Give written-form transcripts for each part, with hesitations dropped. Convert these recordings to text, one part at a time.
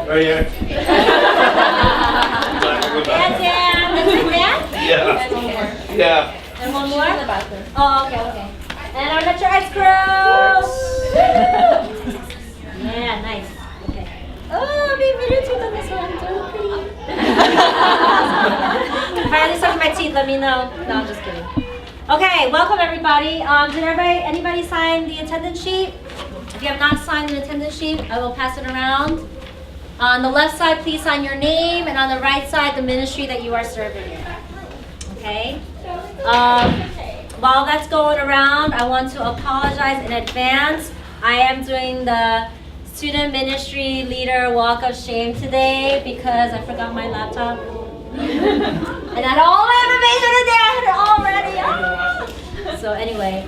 Right here. That's it, man? Yeah. And one more. Yeah. And one more? In the bathroom. Oh, okay. And our Metro Ice Crew! Yeah, nice. Okay. Oh, may video tooth on this one. So pretty. If I have to suck my teeth, let me know. No, I'm just kidding. Okay, welcome everybody. Did anybody sign the attendance sheet? If you have not signed the attendance sheet, I will pass it around. On the left side, please sign your name, and on the right side, the ministry that you are serving in. Okay? While that's going around, I want to apologize in advance. I am doing the student ministry leader walk of shame today because I forgot my laptop. And I had all my information in there, I had it all ready. Ah! So anyway,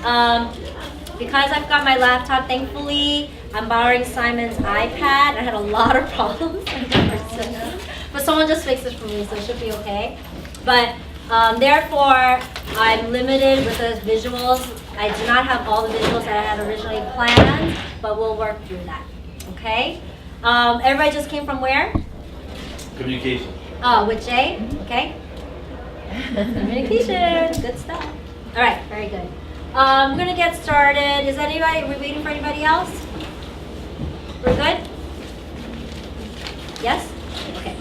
because I've got my laptop, thankfully, I'm borrowing Simon's iPad. I had a lot of problems, but someone just fixed it for me, so it should be okay. But therefore, I'm limited with the visuals. I do not have all the visuals that I had originally planned, but we'll work through that. Okay? Everybody just came from where? Communication. Oh, with Jay? Okay. Communication. Good stuff. All right, very good. We're going to get started. Are we waiting for anybody else? We're good? Yes? Okay.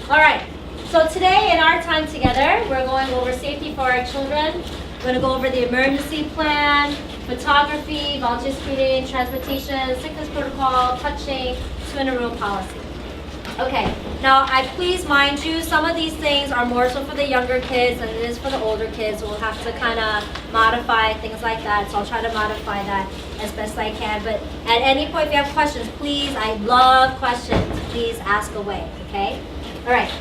All right. So today in our time together, we're going over safety for our children. We're going to go over the emergency plan, photography, volunteer screening, transportation, sickness protocol, touching, two-in-a-room policy. Okay, now I please mind you, some of these things are more so for the younger kids than it is for the older kids. So we'll have to kind of modify things like that. So I'll try to modify that as best I can. But at any point if you have questions, please, I love questions. Please ask away, okay? All right,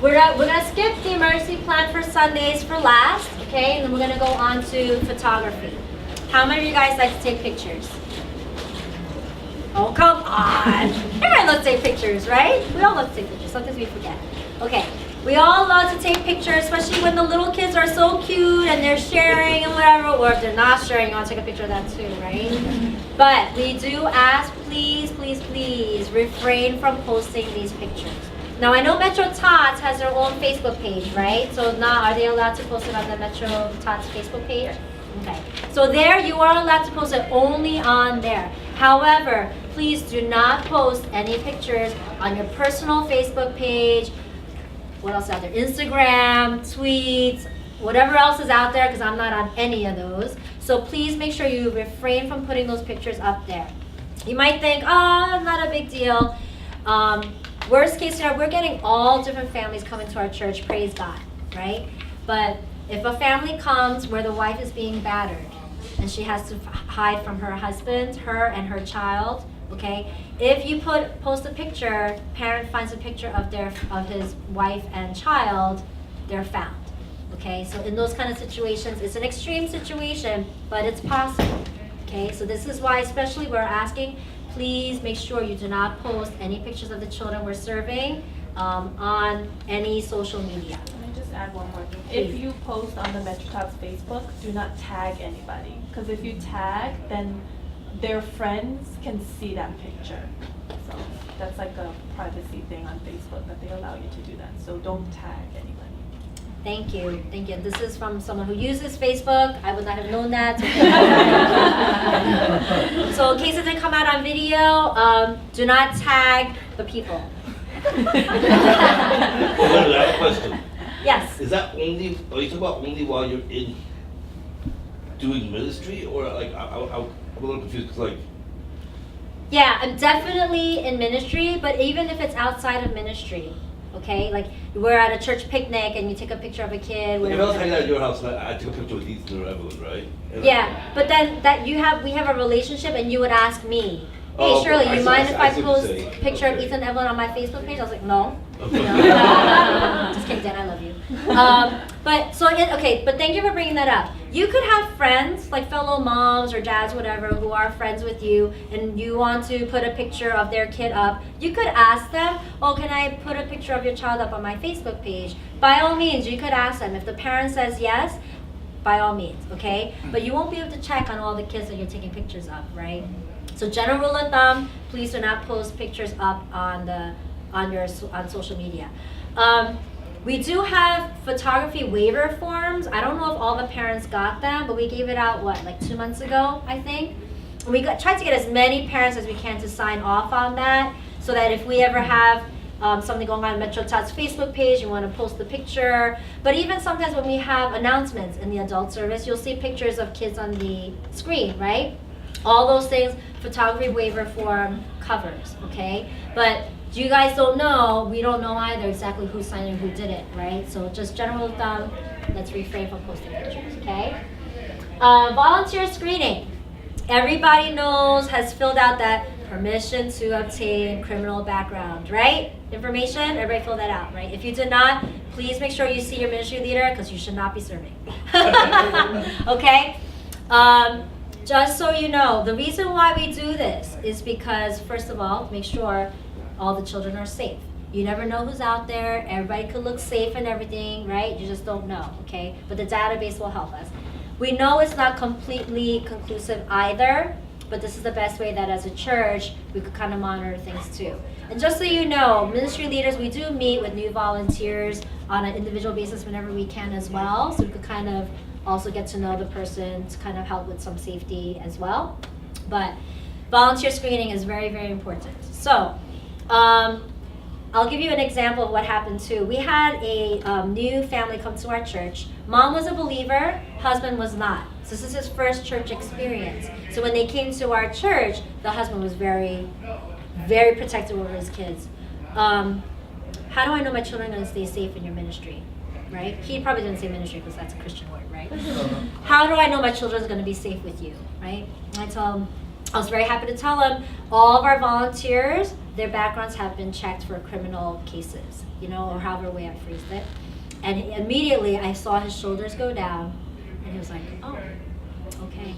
we're gonna skip the emergency plan for Sundays for last, okay? And then we're gonna go on to photography. How many of you guys like to take pictures? Oh, come on. Everyone loves to take pictures, right? We all love to take pictures. Sometimes we forget. Okay. We all love to take pictures, especially when the little kids are so cute and they're sharing and whatever. Or if they're not sharing, you want to take a picture of that too, right? But we do ask, please, please, please refrain from posting these pictures. Now, I know Metro Tots has their own Facebook page, right? So now, are they allowed to post it on the Metro Tots Facebook page? Okay. So there, you are allowed to post it only on there. However, please do not post any pictures on your personal Facebook page. What else is out there? Instagram, tweets, whatever else is out there, because I'm not on any of those. So please make sure you refrain from putting those pictures up there. You might think, oh, not a big deal. Worst case scenario, we're getting all different families coming to our church, praise God, right? But if a family comes where the wife is being battered, and she has to hide from her husband, her and her child, okay? If you post a picture, parent finds a picture of his wife and child, they're found, okay? So in those kind of situations, it's an extreme situation, but it's possible, okay? So this is why especially we're asking, please make sure you do not post any pictures of the children we're serving on any social media. Add one more thing. Please. If you post on the Metro Tots Facebook, do not tag anybody. Because if you tag, then their friends can see that picture. So that's like a privacy thing on Facebook that they allow you to do that. So don't tag anybody. Thank you. Thank you. This is from someone who uses Facebook. I would not have known that. So in case it didn't come out on video, do not tag the people. I have a question. Yes. Are you talking about only while you're in doing ministry, or like I'm a little confused because like. Yeah, I'm definitely in ministry, but even if it's outside of ministry, okay, like we're at a church picnic and you take a picture of a kid. If I was hanging out at your house and I took a picture with Ethan or Evelyn, right? And yeah, but then we have a relationship and you would ask me, hey Oh, Shirley, I you see- mind I if I see what post you're a saying. picture of Okay. Ethan and Evelyn on my Facebook page? I was like, no. Okay. Just kidding, Dan, I love you. But thank you for bringing that up. You could have friends, like fellow moms or dads, whatever, who are friends with you, and you want to put a picture of their kid up. You could ask them, oh, can I put a picture of your child up on my Facebook page? By all means, you could ask them. If the parent says yes, by all means, okay? But you won't be able to check on all the kids that you're taking pictures of, right? So general rule of thumb, please do not post pictures up on the on social media. We do have photography waiver forms. I don't know if all the parents got them, but we gave it out, like 2 months ago, I think. We tried to get as many parents as we can to sign off on that, so that if we ever have something going on Metro Tots Facebook page, you want to post the picture. But even sometimes when we have announcements in the adult service, you'll see pictures of kids on the screen, right? All those things, photography waiver form covers, okay? But you guys don't know, we don't know either exactly who signed and who did it, right? So just general thumb, let's refrain from posting pictures, okay? Volunteer screening. Everybody knows, has filled out that permission to obtain criminal background, right? Information, everybody fill that out, right? If you did not, please make sure you see your ministry leader because you should not be serving. Okay? Just so you know, the reason why we do this is because, first of all, make sure all the children are safe. You never know who's out there. Everybody could look safe and everything, right? You just don't know, okay? But the database will help us. We know it's not completely conclusive either, but this is the best way that as a church, we could kind of monitor things too. And just so you know, ministry leaders, we do meet with new volunteers on an individual basis whenever we can as well, so we could kind of also get to know the person to kind of help with some safety as well. But volunteer screening is very, very important. So, I'll give you an example of what happened too. We had a new family come to our church. Mom was a believer, husband was not. So this is his first church experience. So when they came to our church, the husband was very, very protective over his kids. How do I know my children are going to stay safe in your ministry? Right? He probably didn't say ministry because that's a Christian word, right? How do I know my children are going to be safe with you? Right? I was very happy to tell him all of our volunteers, their backgrounds have been checked for criminal cases, you know, or however way I phrased it. And immediately I saw his shoulders go down, and he was like, oh, okay.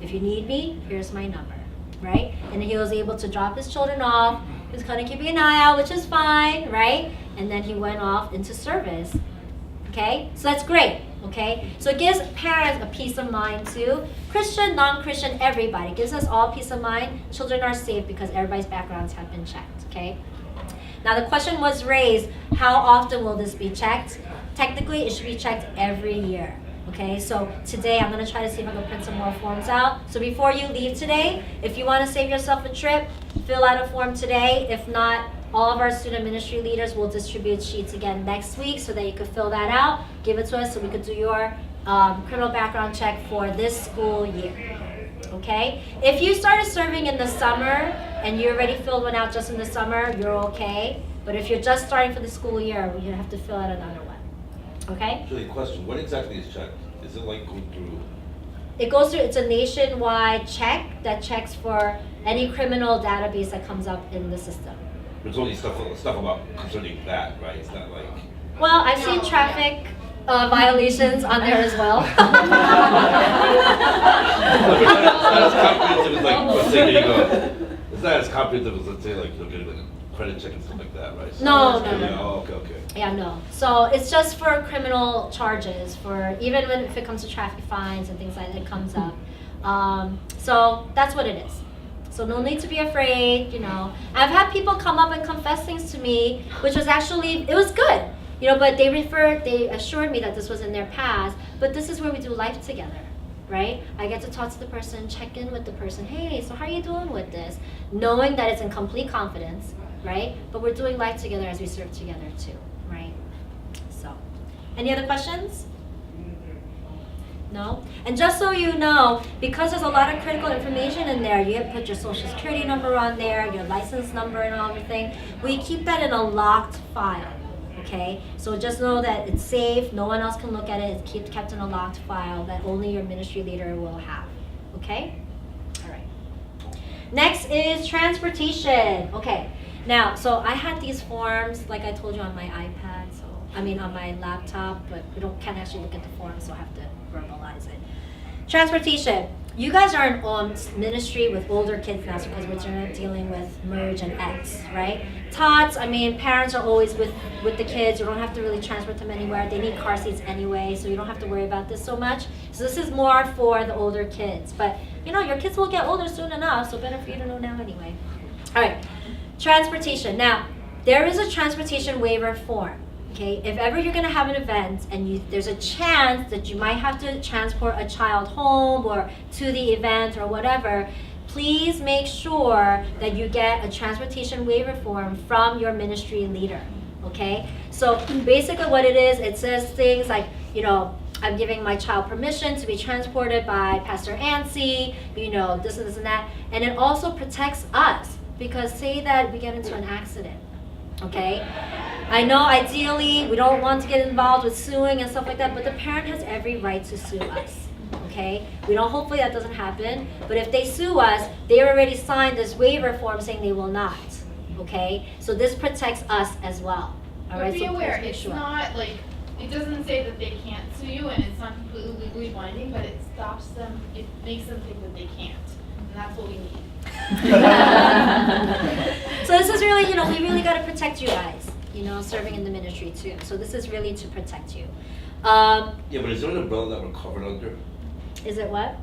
If you need me, here's my number, right? And he was able to drop his children off. He was kind of keeping an eye out, which is fine, right? And then he went off into service, okay? So that's great, okay? So it gives parents a peace of mind too. Christian, non-Christian, everybody. It gives us all peace of mind. Children are safe because everybody's backgrounds have been checked, okay? Now the question was raised, how often will this be checked? Technically, it should be checked every year, okay? So today, I'm gonna try to see if I can print some more forms out. So before you leave today, if you wanna save yourself a trip, fill out a form today. If not, all of our student ministry leaders will distribute sheets again next week so that you could fill that out, give it to us so we could do your criminal background check for this school year, okay? If you started serving in the summer and you already filled one out just in the summer, you're okay. But if you're just starting for the school year, you have to fill out another one, okay? Actually, question, what exactly is checked? Is it like going through? It goes through, it's a nationwide check that checks for any criminal database that comes up in the system. There's only stuff about concerning that, right? It's not like. Well, I've seen traffic violations on there as well. It's not as comprehensive as like, let's say, here you go. It's not as comprehensive as, let's say, like, you'll get like a credit check and stuff like that, right? So No. Oh, okay. Yeah, no. So it's just for criminal charges, for even when if it comes to traffic fines and things like that, it comes up. So that's what it is. So no need to be afraid, you know. I've had people come up and confess things to me, which was actually, it was good. You know, but they assured me that this was in their past, but this is where we do life together, right? I get to talk to the person, check in with the person, hey, so how are you doing with this? Knowing that it's in complete confidence, right? But we're doing life together as we serve together too, right? So, any other questions? No? And just so you know, because there's a lot of critical information in there, you have to put your social security number on there, your license number and everything. We keep that in a locked file. Okay, so just know that it's safe, no one else can look at it, it's kept in a locked file that only your ministry leader will have. Okay? All right. Next is transportation. Okay, now, so I had these forms, like I told you, on my iPad, on my laptop, but we can't actually look at the forms, so I have to verbalize it. Transportation. You guys are in ministry with older kids now because we're dealing with Merge and X, right? Tots, parents are always with the kids. You don't have to really transport them anywhere. They need car seats anyway, so you don't have to worry about this so much. So this is more for the older kids. But, your kids will get older soon enough, so better for you to know now anyway. All right, transportation. Now, there is a transportation waiver form. Okay, if ever you're gonna have an event and there's a chance that you might have to transport a child home or to the event or whatever, please make sure that you get a transportation waiver form from your ministry leader. Okay, so basically what it is, it says things like, you know, I'm giving my child permission to be transported by Pastor Ansi, you know, this and this and that, and it also protects us because say that we get into an accident. Okay, I know ideally we don't want to get involved with suing and stuff like that, but the parent has every right to sue us. Okay, we don't, hopefully that doesn't happen, but if they sue us, they already signed this waiver form saying they will not. Okay, so this protects us as well. All But right, be so aware, please make it's sure. not like, it doesn't say that they can't sue you, and it's not completely legally binding, but it stops them, it makes them think that they can't, and that's what we need. So this is really, you know, we really got to protect you guys, you know, serving in the ministry too. So this is really to protect you. Yeah, but is there an umbrella that we're covered under? Is it what?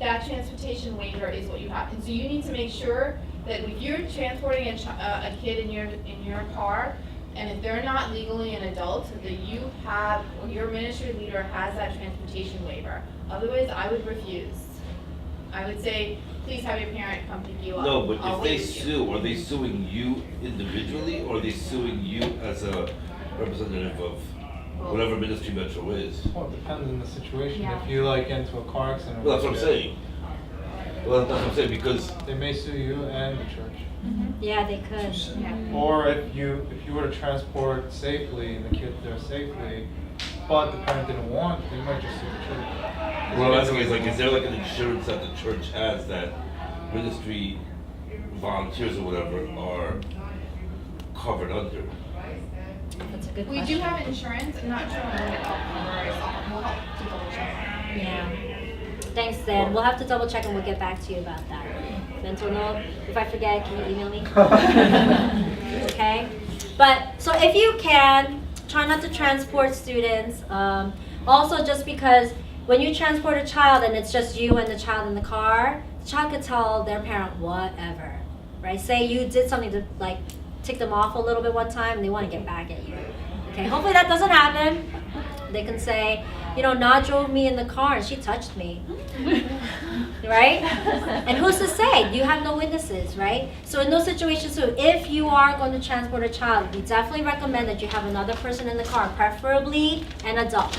That transportation waiver is what you have, and so you need to make sure that if you're transporting a kid in your car, and if they're not legally an adult, that you have, or your ministry leader has that transportation waiver. Otherwise, I would refuse. I would say, please have your parent come pick you up. No, but I'll if they wait with you. sue, are they suing you individually, or are they suing you as a representative of whatever ministry Metro is? Well, it depends on the situation. Yeah. If you like get into a car accident, Well, that's what I'm saying. Well, that's what I'm saying, because, they may sue you and the church. Yeah, they could. Or if you were to transport safely and the kid there safely, but the parent didn't want, they might just sue the church. what I'm asking is like, is there like an insurance that the church has that ministry volunteers or whatever are covered under? That's a good We question. do have insurance, I'm not sure when it all covers, we'll have to double check. Yeah. Thanks, Dan. We'll have to double check and we'll get back to you about that. Mental note, if I forget, can you email me? Okay? But, so if you can, try not to transport students. Also, just because when you transport a child and it's just you and the child in the car, the child could tell their parent whatever, right? Say you did something to like tick them off a little bit one time and they want to get back at you. Okay, hopefully that doesn't happen. They can say, you know, Na drove me in the car and she touched me. Right? And who's to say? You have no witnesses, right? So in those situations too, if you are going to transport a child, we definitely recommend that you have another person in the car, preferably an adult.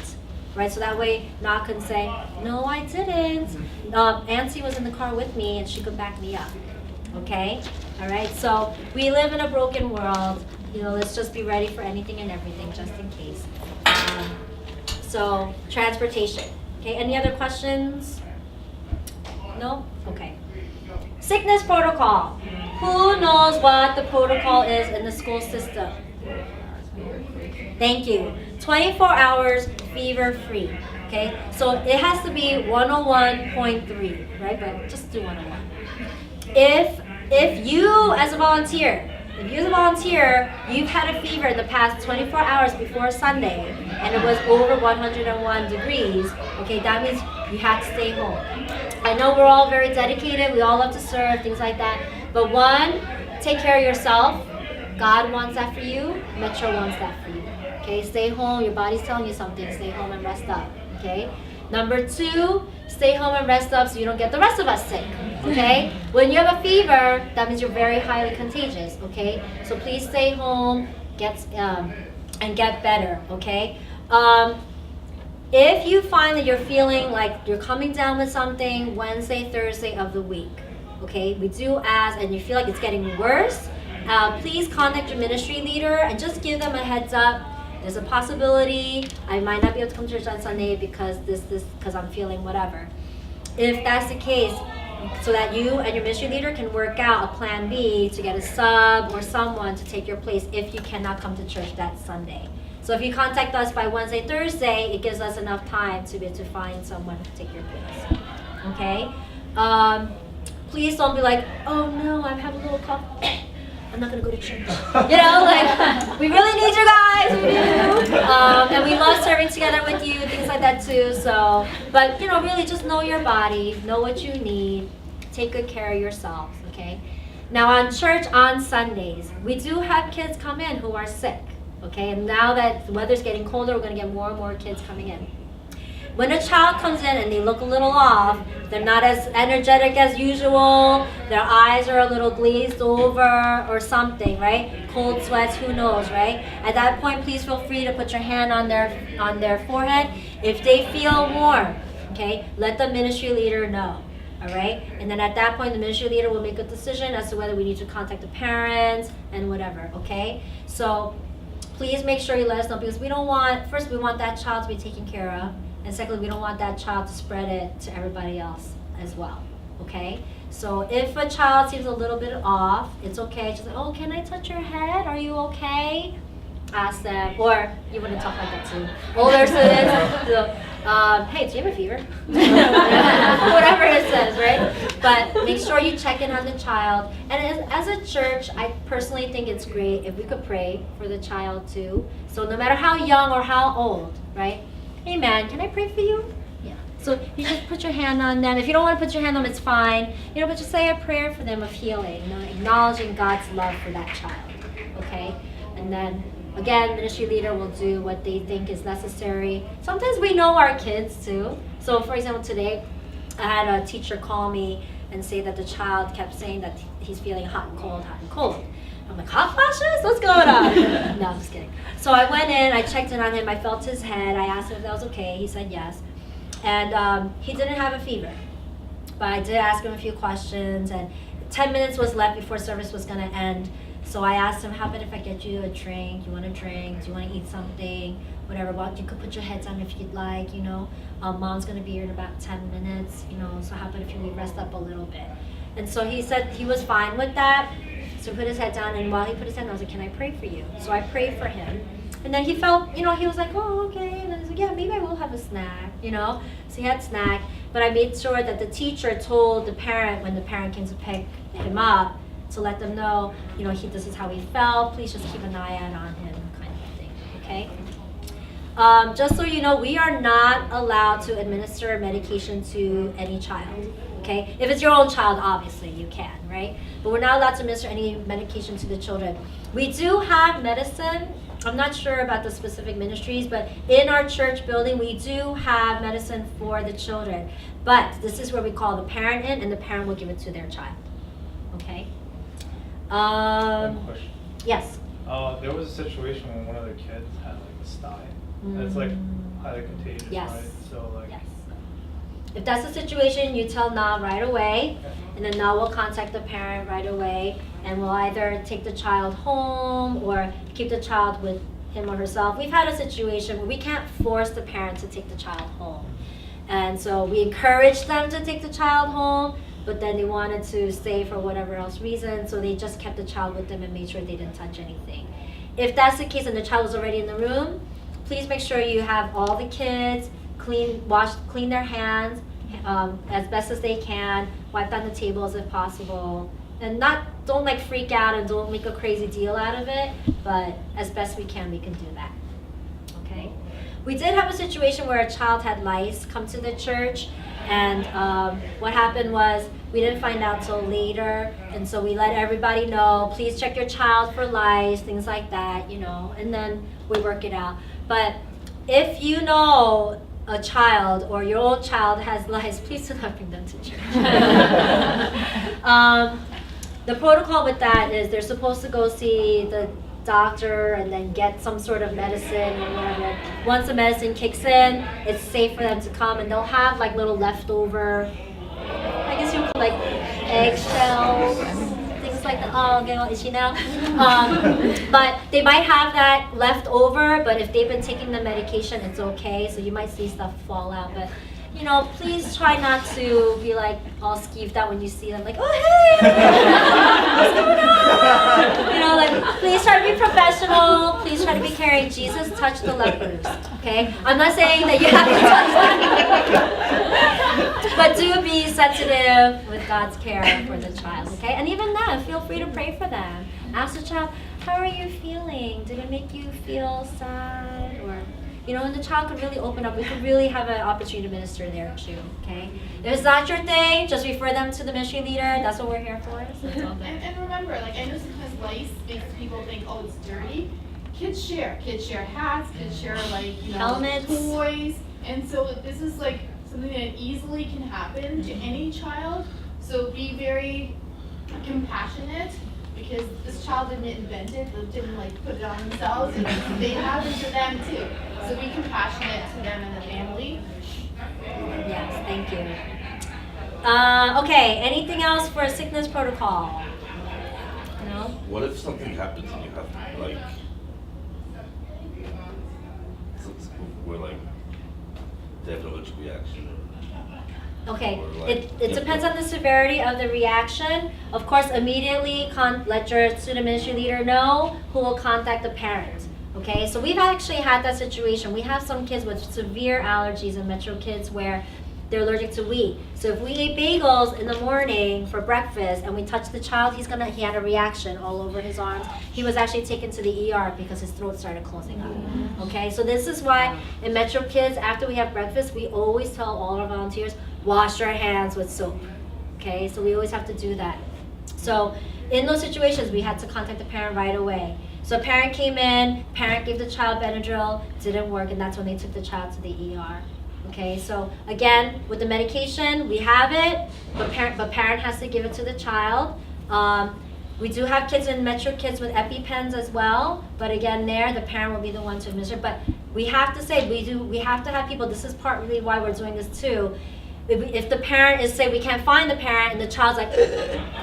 Right? So that way Na can say, no, I didn't. Auntie was in the car with me and she could back me up. Okay? All right? So we live in a broken world. You know, let's just be ready for anything and everything, just in case. So, transportation. Okay, any other questions? No? Okay. Sickness protocol. Who knows what the protocol is in the school system? Thank you. 24 hours fever free. Okay, so it has to be 101.3, right? But just do 101. If you as a volunteer, you've had a fever in the past 24 hours before Sunday, and it was over 101 degrees, okay, that means you have to stay home. I know we're all very dedicated, we all love to serve, things like that, but one, take care of yourself. God wants that for you, Metro wants that for you, okay? Stay home, your body's telling you something, stay home and rest up, okay? Number two, stay home and rest up so you don't get the rest of us sick, okay? When you have a fever, that means you're very highly contagious, okay? So please stay home, and get better, okay? If you find that you're feeling like you're coming down with something Wednesday, Thursday of the week, okay? We do ask, and you feel like it's getting worse, please contact your ministry leader and just give them a heads up. There's a possibility I might not be able to come to church on Sunday because because I'm feeling whatever. If that's the case, so that you and your ministry leader can work out a plan B to get a sub or someone to take your place if you cannot come to church that Sunday. So if you contact us by Wednesday, Thursday, it gives us enough time to be able to find someone to take your place. Okay? Please don't be like, oh no, I'm having a little cough. I'm not gonna go to church. You know, like, we really need you guys, we do. And we love serving together with you, things like that too. So, but you know, really just know your body, know what you need, take good care of yourself, okay? Now on church on Sundays, we do have kids come in who are sick, okay? And now that the weather's getting colder, we're gonna get more and more kids coming in. When a child comes in and they look a little off, they're not as energetic as usual, their eyes are a little glazed over or something, right? Cold sweats, who knows, right? At that point, please feel free to put your hand on their forehead. If they feel warm, okay, let the ministry leader know, all right? And then at that point, the ministry leader will make a decision as to whether we need to contact the parents and whatever, okay? So please make sure you let us know, because we don't want, first we want that child to be taken care of, and secondly, we don't want that child to spread it to everybody else as well, okay? So if a child seems a little bit off, it's okay. Just like, oh, can I touch your head? Are you okay? Ask them, or you wouldn't talk like that to older students. So, hey, do you have a fever? Whatever it says, right? But make sure you check in on the child. And as a church, I personally think it's great if we could pray for the child too. So no matter how young or how old, right? Hey man, can I pray for you? Yeah. So you just put your hand on them. If you don't want to put your hand on them, it's fine. You know, but just say a prayer for them of healing, you know, acknowledging God's love for that child. Okay? And then again, ministry leader will do what they think is necessary. Sometimes we know our kids too. So for example, today I had a teacher call me and say that the child kept saying that he's feeling hot and cold, hot and cold. I'm like, hot flashes? What's going on? No, I'm just kidding. So I went in, I checked in on him, I felt his head, I asked him if that was okay, he said yes. And he didn't have a fever. But I did ask him a few questions, and 10 minutes was left before service was gonna end. So I asked him, how about if I get you a drink? You want a drink? Do you want to eat something? Whatever, well, you could put your head down if you'd like, you know. Mom's gonna be here in about 10 minutes, you know, so how about if you rest up a little bit? And so he said he was fine with that. So he put his head down, and while he put his head down, I was like, can I pray for you? So I prayed for him. And then he felt, you know, he was like, oh, okay. And I was like, yeah, maybe I will have a snack, you know? So he had snack, but I made sure that the teacher told the parent when the parent came to pick him up to let them know, you know, this is how he felt. Please just keep an eye out on him, kind of thing, okay? Just so you know, we are not allowed to administer medication to any child. Okay? If it's your own child, obviously you can, right? But we're not allowed to administer any medication to the children. We do have medicine. I'm not sure about the specific ministries, but in our church building, we do have medicine for the children. But this is where we call the parent in, and the parent will give it to their child. Okay? One question. Yes. There was a situation when one of the kids had like a sty. And it's like highly contagious, Yes. right? So like. Yes. If that's the situation, you tell Na right away, and then Na will contact the parent right away, and we'll either take the child home or keep the child with him or herself. We've had a situation where we can't force the parent to take the child home. And so we encouraged them to take the child home, but then they wanted to stay for whatever else reason, so they just kept the child with them and made sure they didn't touch anything. If that's the case and the child was already in the room, please make sure you have all the kids clean their hands as best as they can, wipe down the tables if possible, and don't like freak out and don't make a crazy deal out of it, but as best we can do that. Okay? We did have a situation where a child had lice come to the church, and what happened was we didn't find out till later, and so we let everybody know, please check your child for lice, things like that, you know, and then we work it out. But if you know a child or your own child has lice, please do not bring them to church. The protocol with that is they're supposed to go see the doctor and then get some sort of medicine or whatever. Once the medicine kicks in, it's safe for them to come, and they'll have like little leftover, I guess you could like eggshells, things like that. Oh, getting all itchy now. But they might have that left over, but if they've been taking the medication, it's okay. So you might see stuff fall out, but you know, please try not to be like all skeeved out when you see them, like, oh hey, what's going on? You know, like, please try to be professional. Please try to be caring. Jesus touched the lepers. Okay, I'm not saying that you have to touch them, but do be sensitive with God's care for the child. Okay, and even then, feel free to pray for them. Ask the child, how are you feeling? Did it make you feel sad? Or you know, and the child could really open up. We could really have an opportunity to minister there too, okay? If it's not your thing, just refer them to the ministry leader. That's what we're here for. So it's all good. And remember, like, I know sometimes lice makes people think, oh, it's dirty. Kids share hats, kids share, like, you know, Helmets. toys. And so this is like something that easily can happen to any child. So be very compassionate, because this child didn't invent it, they didn't like put it on themselves. They happen to them too. So be compassionate to them and the family. Yes, thank you. Okay, anything else for sickness protocol? No? What if something happens and you have to, like, where, like, they have no allergic reaction? Okay, Or, like, it depends on the severity of the reaction. Of course, immediately let your student ministry leader know, who will contact the parent. Okay, so we've actually had that situation. We have some kids with severe allergies in Metro Kids where they're allergic to wheat. So if we ate bagels in the morning for breakfast and we touched the child, he had a reaction all over his arms. He was actually taken to the ER because his throat started closing up. Okay, so this is why in Metro Kids, after we have breakfast, we always tell all our volunteers, wash your hands with soap. Okay, so we always have to do that. So in those situations, we had to contact the parent right away. So a parent came in, parent gave the child Benadryl, didn't work, and that's when they took the child to the ER. Okay, so again, with the medication, we have it, but parent has to give it to the child. We do have kids in Metro Kids with EpiPens as well, but again, the parent will be the one to administer. But we have to say, we have to have people, this is partly why we're doing this too. If the parent is, say, we can't find the parent and the child's like,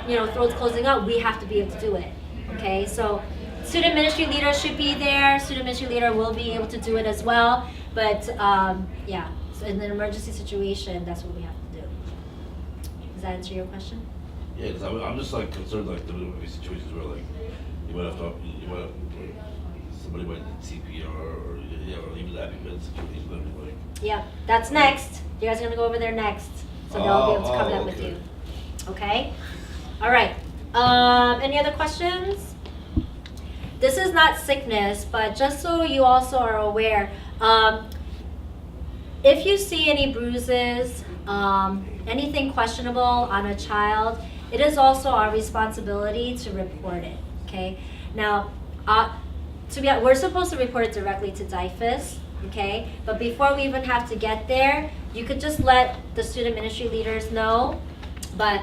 you know, throat's closing up, we have to be able to do it. Okay, so student ministry leader should be there. Student ministry leader will be able to do it as well. But yeah, so in an emergency situation, that's what we have to do. Does that answer your question? Yeah, because I'm just like concerned, like there would be situations where like somebody might need CPR or even the EpiPen situation. That'd be like. Yeah, that's next. You guys are gonna go over there next, so they'll be able to cover that with okay. you. Okay. All right. Any other questions? This is not sickness, but just so you also are aware, if you see any bruises, anything questionable on a child, it is also our responsibility to report it. Okay. Now, we're supposed to report it directly to DIFUS. Okay, but before we even have to get there, you could just let the student ministry leaders know. But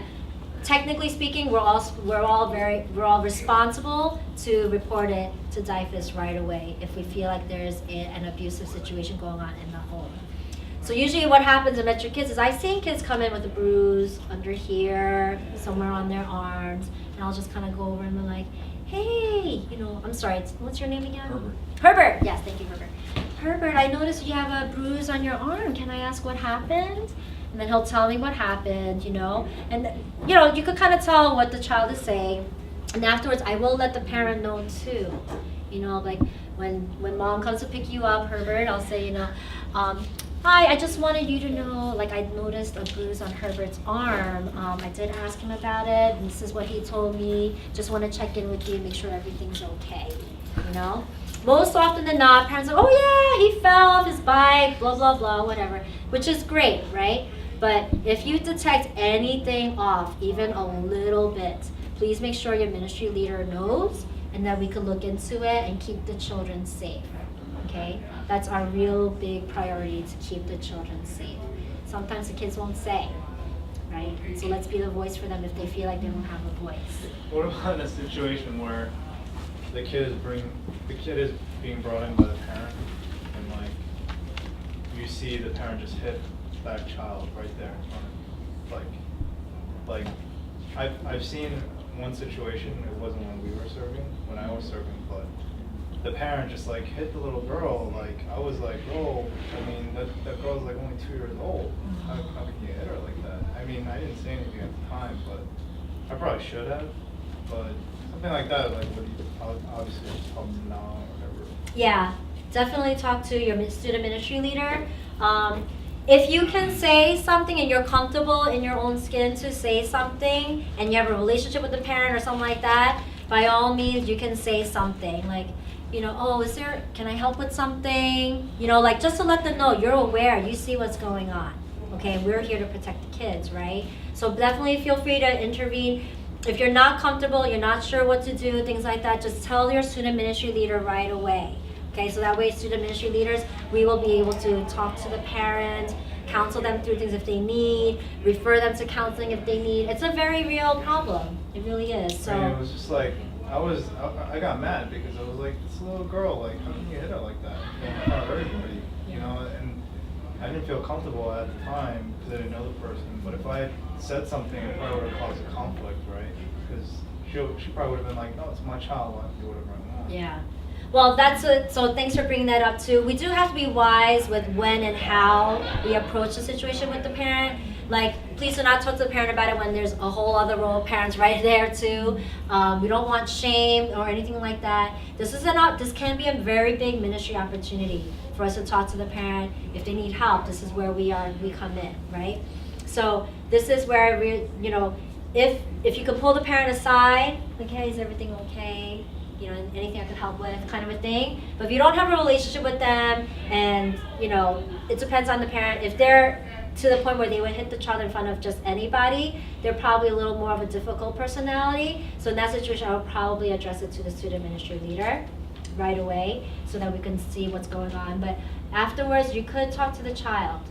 technically speaking, we're all responsible to report it to DIFUS right away if we feel like there's an abusive situation going on in the home. So usually what happens in Metro Kids is I've seen kids come in with a bruise under here, somewhere on their arms, and I'll just kind of go over and be like, hey, you know, I'm sorry, what's your name again? Herbert. Herbert, yes, thank you, Herbert. Herbert, I noticed you have a bruise on your arm. Can I ask what happened? And then he'll tell me what happened, you know. And, you know, you could kind of tell what the child is saying. And afterwards, I will let the parent know too. You know, like when mom comes to pick you up, Herbert, I'll say, you know, hi, I just wanted you to know, like I noticed a bruise on Herbert's arm. I did ask him about it, and this is what he told me. Just want to check in with you and make sure everything's okay, you know. Most often than not, parents are, oh yeah, he fell off his bike, blah, blah, blah, whatever, which is great, right? But if you detect anything off, even a little bit, please make sure your ministry leader knows, and that we can look into it and keep the children safe, okay? That's our real big priority, to keep the children safe. Sometimes the kids won't say, right? So let's be the voice for them if they feel like they don't have a voice. What about in a situation where the kid is being brought in by the parent, and like you see the parent just hit that child right there in front of you. Like I've seen one situation. It wasn't when we were serving, when I was serving, but the parent just like hit the little girl. Like I was like, oh, I mean that girl's like only 2 years old. How can you hit her like that? I mean, I didn't say anything at the time, but I probably should have. But something like that, like what you obviously just help them now or whatever. Yeah, definitely talk to your student ministry leader. If you can say something and you're comfortable in your own skin to say something, and you have a relationship with the parent or something like that, by all means, you can say something like, you know, oh, can I help with something? You know, like just to let them know you're aware, you see what's going on. Okay, we're here to protect the kids, right? So definitely feel free to intervene. If you're not comfortable, you're not sure what to do, things like that, just tell your student ministry leader right away. Okay, so that way student ministry leaders, we will be able to talk to the parent, counsel them through things if they need, refer them to counseling if they need. It's a very real problem. It really is. So And it was just like, I got mad because I was like, this little girl, like, how can you hit her like that in front of everybody, you know? And I didn't feel comfortable at the time because I didn't know the person. But if I had said something, it probably would have caused a conflict, right? Because she probably would have been like, no, it's my child, I have to do whatever I want. yeah. Well, so thanks for bringing that up too. We do have to be wise with when and how we approach the situation with the parent. Like, please do not talk to the parent about it when there's a whole other row of parents right there too. We don't want shame or anything like that. This can be a very big ministry opportunity for us to talk to the parent. If they need help, this is where we come in, right? So this is where if you could pull the parent aside, like, hey, is everything okay? You know, anything I could help with, kind of a thing. But if you don't have a relationship with them, and it depends on the parent. If they're to the point where they would hit the child in front of just anybody, they're probably a little more of a difficult personality. So in that situation, I would probably address it to the student ministry leader right away so that we can see what's going on. But afterwards, you could talk to the child.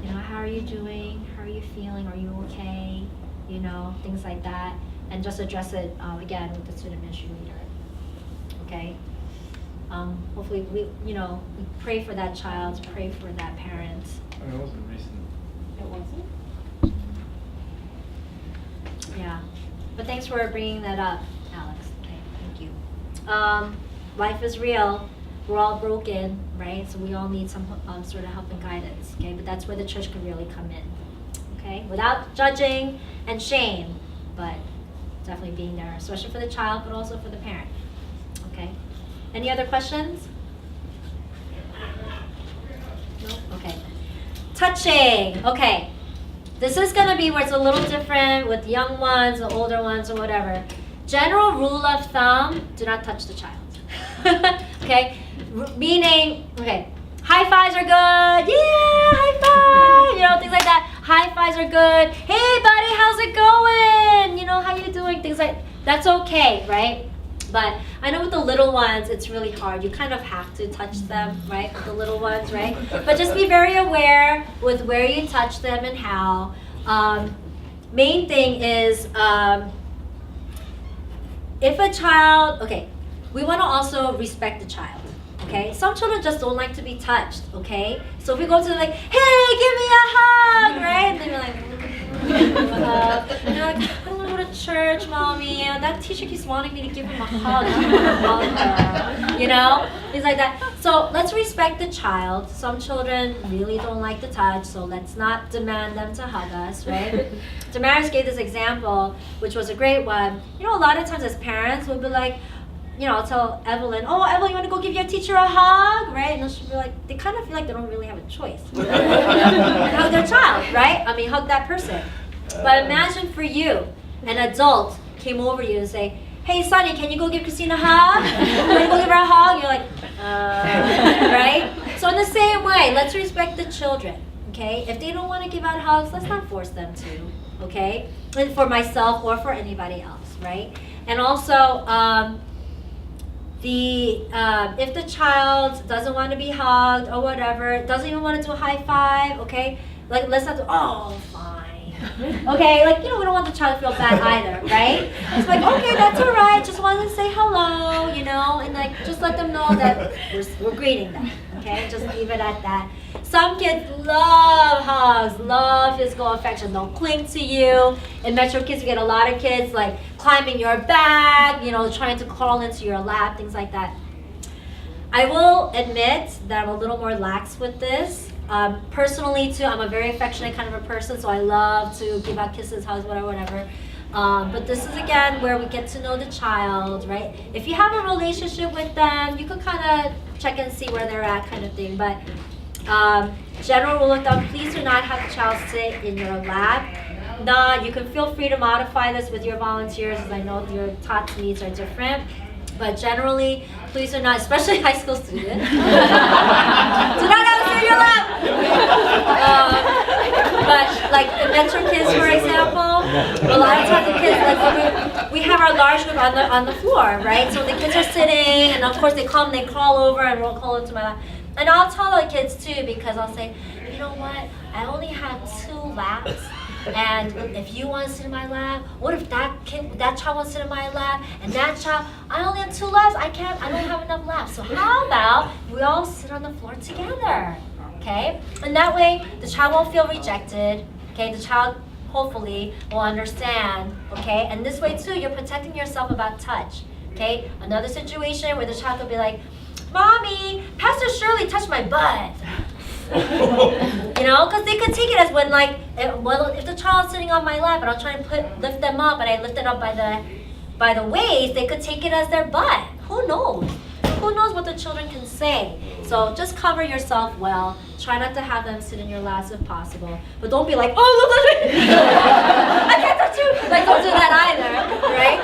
You know, how are you doing? How are you feeling? Are you okay? You know, things like that. And just address it, again, with the student ministry leader. Okay? Hopefully, we pray for that child, pray for that parent. I mean, it wasn't recent. It wasn't? Yeah. But thanks for bringing that up, Alex. Okay, thank you. Life is real. We're all broken, right? So we all need some sort of help and guidance, okay? But that's where the church can really come in, okay? Without judging and shame, but definitely being there, especially for the child, but also for the parent, okay? Any other questions? No? Okay. Touching. Okay. This is going to be where it's a little different with young ones, the older ones, or whatever. General rule of thumb, do not touch the child. Okay? Meaning, okay, high fives are good. Yeah, high five. You know, things like that. High fives are good. Hey, buddy, how's it going? You know, how you doing? Things like that's okay, right? But I know with the little ones, it's really hard. You kind of have to touch them, right? With the little ones, right? But just be very aware with where you touch them and how. Main thing is, if a child, okay, we want to also respect the child, okay? Some children just don't like to be touched, okay? So if we go to them like, hey, give me a hug, right? And then you're like, and you're like, I don't want to go to church, mommy. That teacher keeps wanting me to give him a hug. You know? Things like that. So let's respect the child. Some children really don't like to touch, so let's not demand them to hug us, right? Damaris gave this example, which was a great one. You know, a lot of times as parents, we'll be like, I'll tell Evelyn, oh, Evelyn, you want to go give your teacher a hug, right? And she'll be like, they kind of feel like they don't really have a choice. Hug their child, right? I mean, hug that person. But imagine for you, an adult came over to you and say, hey, Sonny, can you go give Christina a hug? Can you go give her a hug? You're like, right? So in the same way, let's respect the children, okay? If they don't want to give out hugs, let's not force them to, okay? And for myself or for anybody else, right? And also, if the child doesn't want to be hugged or whatever, doesn't even want to do a high five, okay? Like, let's not do, oh, fine. Okay, like, we don't want the child to feel bad either, right? It's like, okay, that's all right. Just wanted to say hello, and like, just let them know that we're greeting them, okay? Just leave it at that. Some kids love hugs, love physical affection. They'll cling to you. In Metro Kids, we get a lot of kids like climbing your back, trying to crawl into your lap, things like that. I will admit that I'm a little more lax with this. Personally, too, I'm a very affectionate kind of a person, so I love to give out kisses, hugs, whatever. But this is, again, where we get to know the child, right? If you have a relationship with them, you could kind of check and see where they're at kind of thing. But general rule of thumb, please do not have the child sit in your lap. Nah, you can feel free to modify this with your volunteers, as I know your tots needs are different. But generally, please do not, especially high school students, do not have it in your lap. But like the mentor kids, for example, a lot of times the kids, like when we have our large group on the floor, right? So the kids are sitting, and of course they come, they crawl over, and we'll crawl into my lap. And I'll tell the kids too, because I'll say, you know what? I only have 2 laps. And if you want to sit in my lap, what if that child wants to sit in my lap, and that child, I only have 2 laps, I don't have enough laps. So how about we all sit on the floor together, okay? And that way, the child won't feel rejected, okay? The child hopefully will understand, okay? And this way too, you're protecting yourself about touch, okay? Another situation where the child could be like, Mommy, Pastor Shirley touched my butt. You know, because they could take it as when like, if the child's sitting on my lap and I'm trying to lift them up and I lift it up by the waist, they could take it as their butt. Who knows? Who knows what the children can say? So just cover yourself well. Try not to have them sit in your laps if possible. But don't be like, oh, look at me! I can't touch you! Like, don't do that either, right?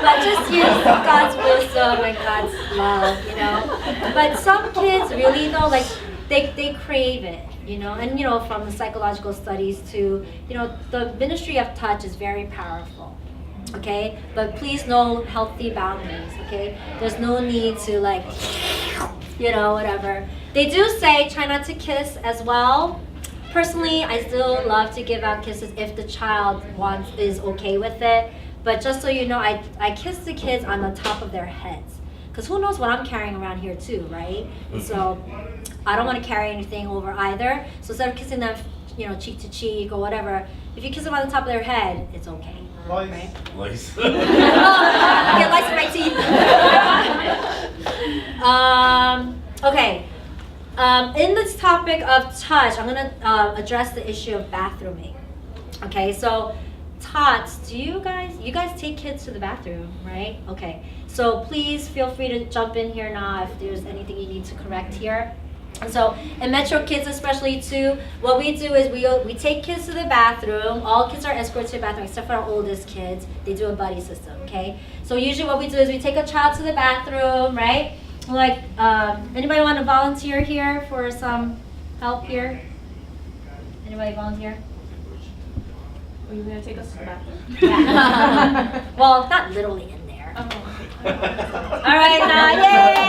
But just use God's wisdom and God's love, you know? But some kids really, though, like, they crave it, you know? And, you know, from the psychological studies too, you know, the ministry of touch is very powerful. Okay, but please know healthy boundaries, okay? There's no need to like, you know, whatever. They do say try not to kiss as well. Personally, I still love to give out kisses if the child is okay with it. But just so you know, I kiss the kids on the top of their heads. Because who knows what I'm carrying around here too, right? So I don't want to carry anything over either. So instead of kissing them, you know, cheek to cheek or whatever, if you kiss them on the top of their head, it's okay. Right? Lice. Oh, get lice in my teeth. Okay. In this topic of touch, I'm gonna address the issue of bathrooming. Okay, so tots, you guys take kids to the bathroom, right? Okay. So please feel free to jump in here now if there's anything you need to correct here. And so, in Metro Kids especially too, what we do is we take kids to the bathroom. All kids are escorted to the bathroom except for our oldest kids. They do a buddy system, okay? So usually what we do is we take a child to the bathroom, right? Like, anybody want to volunteer here for some help here? Anybody volunteer? Are you gonna take us to the bathroom? Yeah. Well, not literally in there. Oh. All right, now, yay!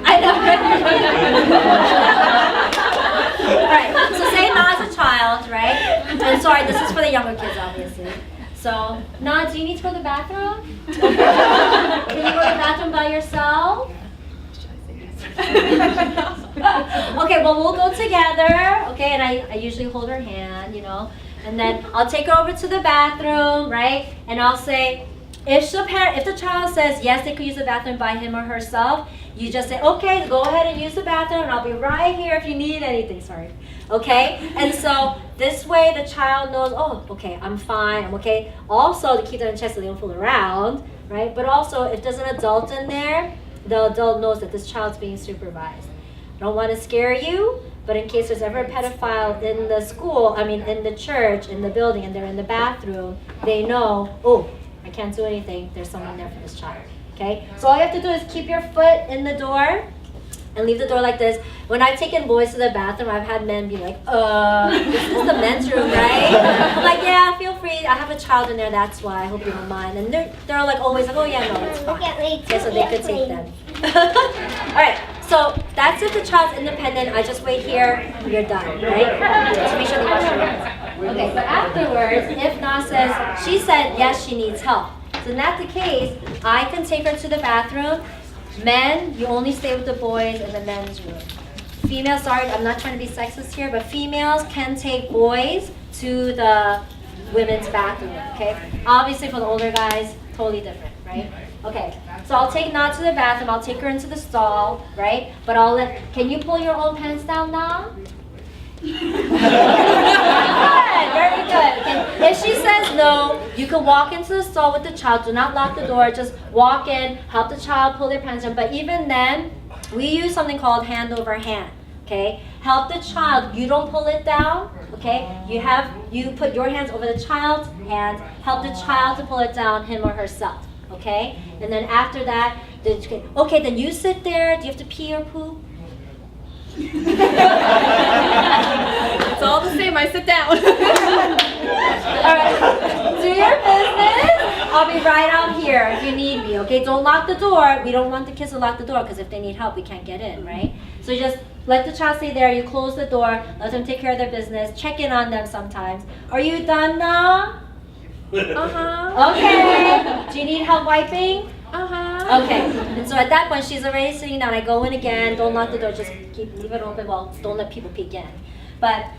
I know. Alright, so say Na is a child, right? And sorry, this is for the younger kids, obviously. So, Na, do you need to go to the bathroom? Can you go to the bathroom by yourself? Okay, well, we'll go together, okay? And I usually hold her hand, you know? And then I'll take her over to the bathroom, right? And I'll say, if the child says yes, they could use the bathroom by him or herself, you just say, okay, go ahead and use the bathroom, and I'll be right here if you need anything, sorry. Okay? And so this way the child knows, oh, okay, I'm fine, I'm okay. Also, to keep them in check so they don't fool around, right? But also, if there's an adult in there, the adult knows that this child's being supervised. I don't want to scare you, but in case there's ever a pedophile in the school, in the church, in the building, and they're in the bathroom, they know, oh, I can't do anything, there's someone there for this child. Okay? So all you have to do is keep your foot in the door and leave the door like this. When I've taken boys to the bathroom, I've had men be like, this is the men's room, right? I'm like, yeah, feel free. I have a child in there, that's why. I hope you don't mind. And they're like always like, oh yeah, no, it's fine. Okay, so they could take them. Alright, so that's if the child's independent. I just wait here, you're done, right? Just make sure they wash their hands. Okay, but afterwards, if Na says, she said yes, she needs help. So in that the case, I can take her to the bathroom. Men, you only stay with the boys in the men's room. Females, sorry, I'm not trying to be sexist here, but females can take boys to the women's bathroom, okay? Obviously for the older guys, totally different, right? Okay, so I'll take Na to the bathroom, I'll take her into the stall, right? But can you pull your own pants down now? Very good. Okay. If she says no, you can walk into the stall with the child. Do not lock the door. Just walk in, help the child pull their pants down. But even then, we use something called hand over hand. Okay? help the child. You don't pull it down, okay? You put your hands over the child's hands, help the child to pull it down, him or herself, okay? And then after that, okay, then you sit there. Do you have to pee or poop? It's all the same, I sit down. All right, do your business. I'll be right out here if you need me, okay? Don't lock the door. We don't want the kids to lock the door because if they need help, we can't get in, right? So just let the child stay there. You close the door. Let them take care of their business. Check in on them sometimes. Are you done now? Okay. Do you need help wiping? Okay. And so at that point, she's already sitting down. I go in again. Don't lock the door. Just leave it open. Well, don't let people peek in.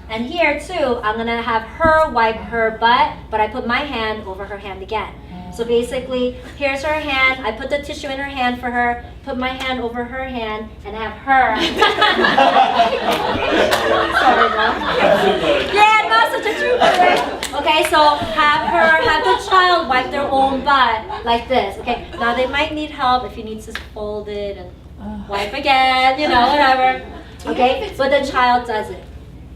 And here too, I'm gonna have her wipe her butt, but I put my hand over her hand again. So basically, here's her hand. I put the tissue in her hand for her, put my hand over her hand, and have her. Sorry, Mom. Yeah, not such a trooper. Okay, so have the child wipe their own butt like this. Okay, now they might need help if you need to fold it and wipe again, whatever. Okay, but the child does it.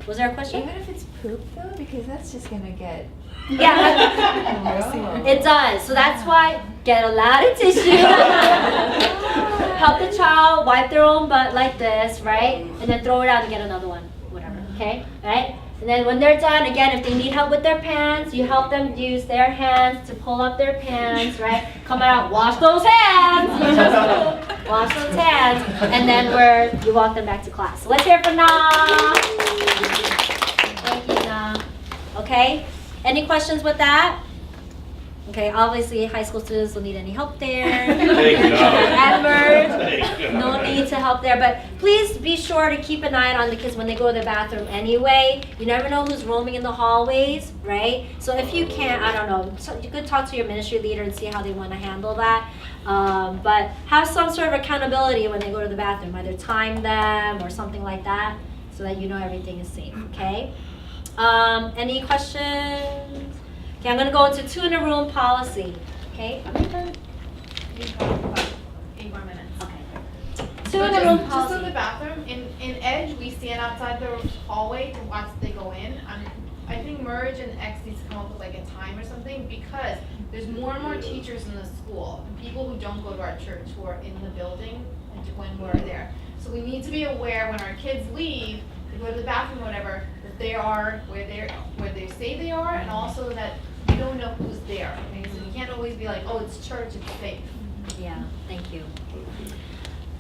Was there a question? Even if it's poop though, because that's just gonna get. Yeah, it does. So that's why get a lot of tissue. Help the child wipe their own butt like this, right? And then throw it out and get another one, whatever. Okay, right? And then when they're done, again, if they need help with their pants, you help them use their hands to pull up their pants, right? Come out, wash those hands. You just wash those hands, and then you walk them back to class. So let's hear it for Na. Thank you, Na. Okay. Any questions with that? Okay, obviously high school students don't need any help there. No need to help there, but please be sure to keep an eye on the kids when they go to the bathroom anyway. You never know who's roaming in the hallways, right? So if you can't, I don't know, so you could talk to your ministry leader and see how they want to handle that. But have some sort of accountability when they go to the bathroom, either time them or something like that, so that you know everything is safe, okay? Any questions? Okay, I'm going to go into 2 in a room policy. Okay? 8 more minutes. Okay. 2 So in a room just policy. in the bathroom, in Edge, we stand outside the hallway to watch they go in. I think Merge and X needs to come up with like a time or something because there's more and more teachers in the school and people who don't go to our church who are in the building when we're there. So we need to be aware when our kids leave to go to the bathroom or whatever, that they are where they say they are, and also that we don't know who's there. Okay? So you can't always be like, oh, it's church, it's safe. Yeah, thank you.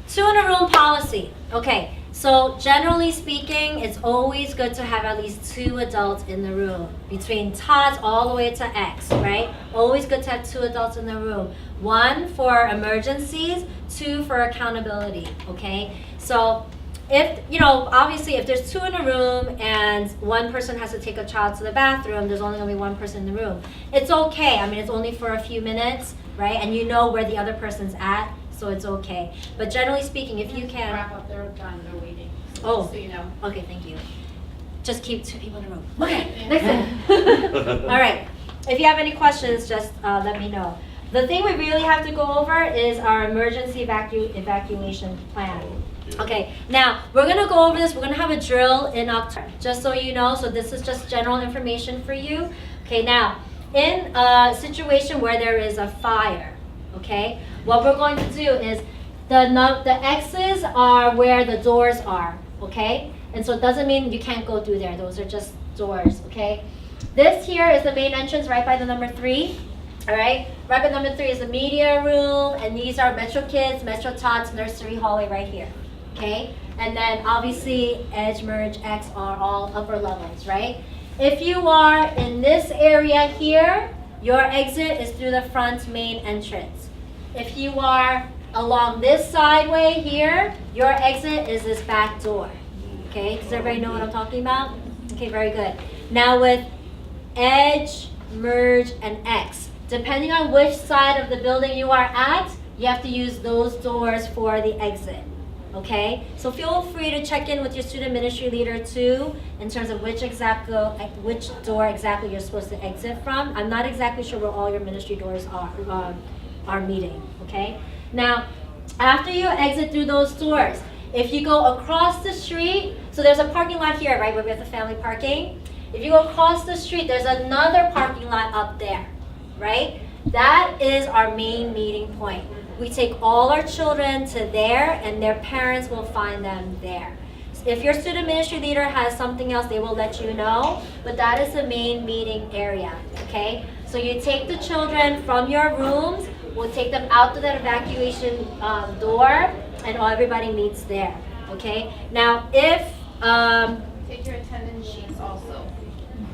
2 in a room policy. Okay, so generally speaking, it's always good to have at least 2 adults in the room, between tots all the way to X, right? Always good to have 2 adults in the room. 1 for emergencies, 2 for accountability, okay? So if, obviously if there's 2 in a room and 1 person has to take a child to the bathroom, there's only going to be 1 person in the room. It's okay. I mean, it's only for a few minutes, right? And you know where the other person's at, so it's okay. But generally speaking, if you can... Wrap up, they're done, they're waiting. Oh, So you know. okay, thank you. Just keep 2 people in the room. Okay, next thing. All right. If you have any questions, just let me know. The thing we really have to go over is our emergency evacuation plan. Okay, now we're going to go over this. We're going to have a drill in October, just so you know. So this is just general information for you. Okay, now in a situation where there is a fire, okay, what we're going to do is the X's are where the doors are, okay? And so it doesn't mean you can't go through there. Those are just doors, okay? This here is the main entrance right by the number 3. All right, right by number 3 is the media room, and these are Metro Kids, Metro Tots, nursery hallway right here. Okay, and then obviously Edge, Merge, X are all upper levels, right? If you are in this area here, your exit is through the front main entrance. If you are along this sideway here, your exit is this back door. Okay, does everybody know what I'm talking about? Okay, very good. Now with Edge, Merge, and X, depending on which side of the building you are at, you have to use those doors for the exit. Okay, so feel free to check in with your student ministry leader too in terms of which door exactly you're supposed to exit from. I'm not exactly sure where all your ministry doors are meeting. Okay, now after you exit through those doors, If you go across the street, so there's a parking lot here, right, where we have the family parking. If you go across the street, there's another parking lot up there, right? That is our main meeting point. We take all our children to there, and their parents will find them there. If your student ministry leader has something else, they will let you know, but that is the main meeting area, okay? So you take the children from your rooms, we'll take them out to that evacuation door, and everybody meets there, okay? Now, if Take your attendance sheets also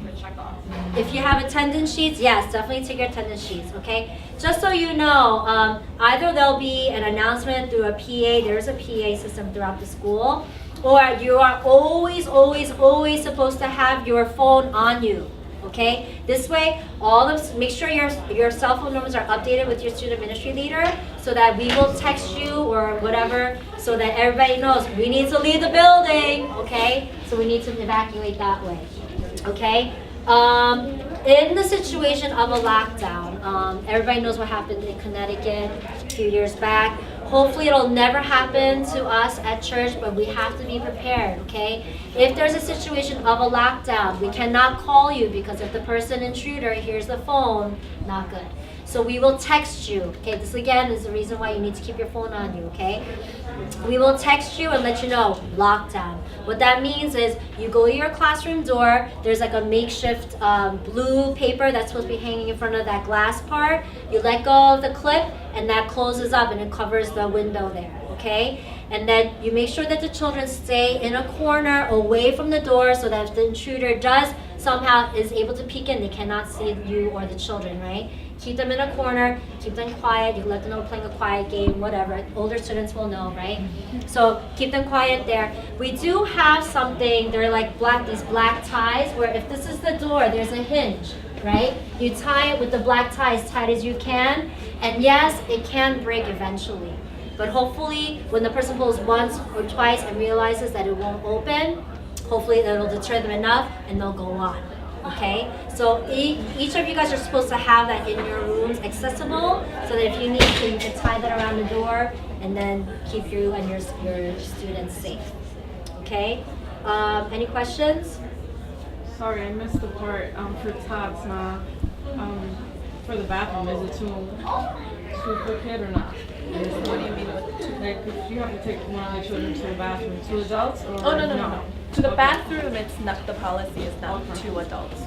for check off. if you have attendance sheets, yes, definitely take your attendance sheets, okay? Just so you know, either there'll be an announcement through a PA, there's a PA system throughout the school, or you are always, always, always supposed to have your phone on you, okay? This way, make sure your cell phone numbers are updated with your student ministry leader so that we will text you or whatever so that everybody knows we need to leave the building, okay? So we need to evacuate that way, okay? In the situation of a lockdown, everybody knows what happened in Connecticut a few years back. Hopefully it'll never happen to us at church, but we have to be prepared, okay? If there's a situation of a lockdown, we cannot call you because if the intruder hears the phone, not good. So we will text you, okay? This again is the reason why you need to keep your phone on you, okay? We will text you and let you know, lockdown. What that means is you go to your classroom door, there's like a makeshift blue paper that's supposed to be hanging in front of that glass part. You let go of the clip and that closes up and it covers the window there, okay? And then you make sure that the children stay in a corner away from the door so that if the intruder somehow is able to peek in, they cannot see you or the children, right? Keep them in a corner, keep them quiet, you let them know we're playing a quiet game, whatever. Older students will know, right? So keep them quiet there. We do have something, they're like these black ties, where if this is the door, there's a hinge, right? You tie it with the black tie as tight as you can, and yes, it can break eventually. But hopefully, when the person pulls once or twice and realizes that it won't open, hopefully it'll deter them enough and they'll go on. Okay, so each of you guys are supposed to have that in your rooms accessible so that if you need to, you can tie that around the door and then keep you and your students safe. Okay, any questions? Sorry, I missed the part for tots now. For the bathroom, is it two per kid or not? What do you mean? Like, if you have to take one of the children to the bathroom, 2 adults or Oh, no. To the bathroom, it's not, the policy is not 2 adults.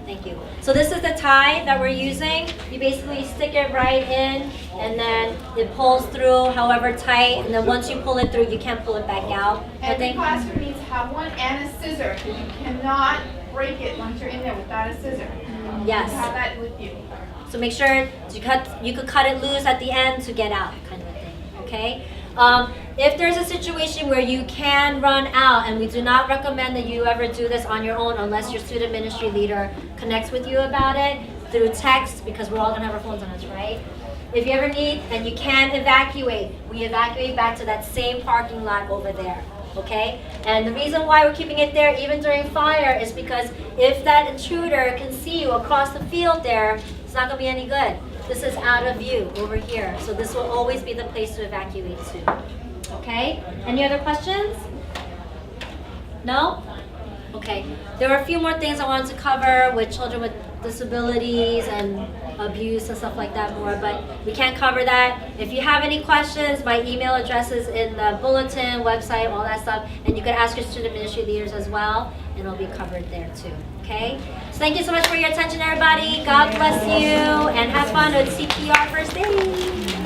Thank you. So this is the tie that we're using. You basically stick it right in and then it pulls through however tight, and then once you pull it through, you can't pull it back out. Every classroom needs to have one and a scissor, because you cannot break it once you're in there without a scissor. Yes. You have that with you. So make sure you could cut it loose at the end to get out, kind of a thing, okay? If there's a situation where you can run out, and we do not recommend that you ever do this on your own unless your student ministry leader connects with you about it through text, because we're all gonna have our phones on us, right? If you ever need, and you can evacuate, we evacuate back to that same parking lot over there, okay? And the reason why we're keeping it there even during fire is because if that intruder can see you across the field there, it's not gonna be any good. This is out of view over here, so this will always be the place to evacuate to. Okay? Any other questions? No? Okay. There are a few more things I wanted to cover with children with disabilities and abuse and stuff like that more, but we can't cover that. If you have any questions, my email address is in the bulletin, website, all that stuff, and you can ask your student ministry leaders as well, and it'll be covered there too. Okay? So thank you so much for your attention, everybody. God bless you, and have fun with CPR first aid.